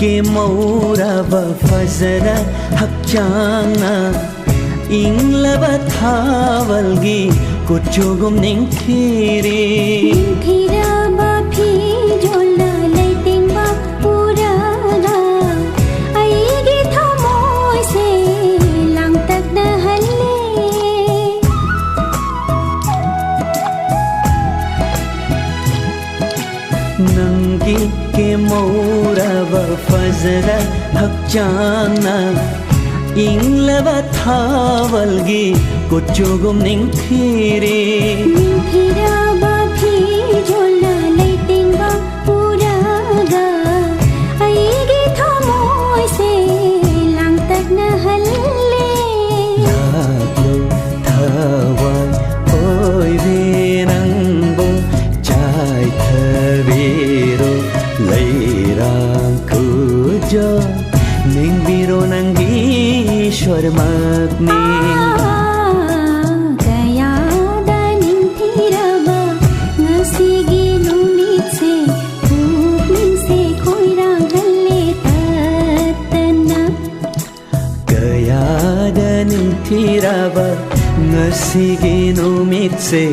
के मौराबा फजरा हक्चांगना इंग्लबा थावलगी कुचुगुम निंथिरे निंथिराबा फी जोला लैटिंगबा पुरागा आईगी थमोय से लांगतकना हल्ले नंगी के मौराबा फजरा हक्चांगना इंग्लबा थावलगी कुचुगुम निंथिरे निंथिराबा फी जोला लैटिंगबा पुरागा आईगी थमोय से लांगतकना हल्ले लागलो थावाय ओय बे नंगबो चाय थबेरो लैरां कुजो निंबिरो नंगी शर्मकनी गयादा निंथिराबा ngasiगी numit se pupning se khoirang halle tatana gayada ninthiraba ngasigi numit se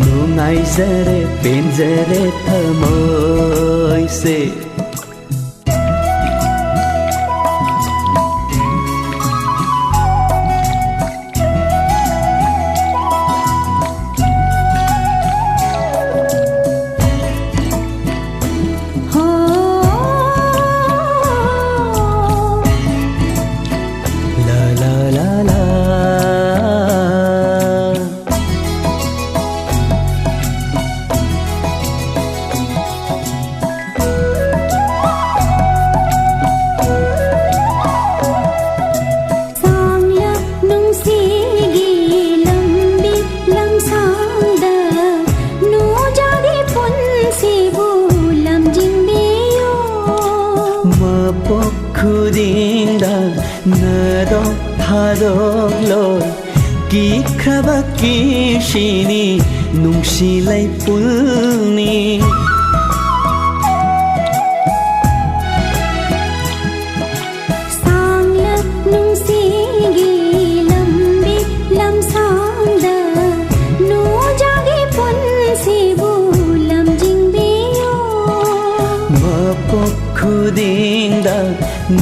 nungai zare penjare thamoy se khudinda nado thadoklo ki khaba ki shini nungsilai pulni sangla nungsigi lambi lamsangda no jagi punsi bu lamjingbiyo mapok khudinda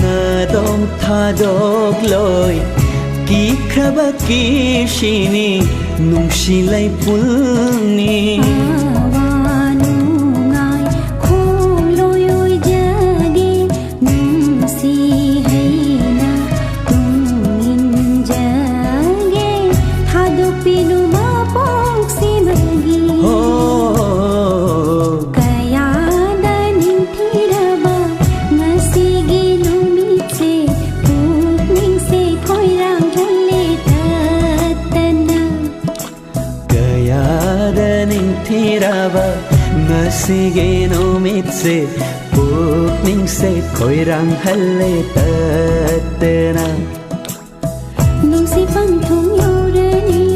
nadom thadokloy ki khaba ki shini nungsilai pulni awanungai kholoyoy jage nungsi haina tungin jage thadopinu mapok simagi ho kayada ninthiraba ngasigi numit se pupning se khoirang halle tatana gayada ninthiraba ngasige numit se pupning se khoirang halle tatana nungsi panthung yorani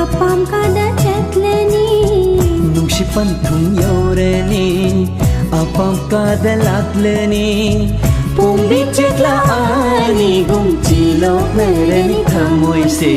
apam kada chatlani nungsi panthung yorani apam kada laklani pumbi chitla ani gumchilo merani thamoy se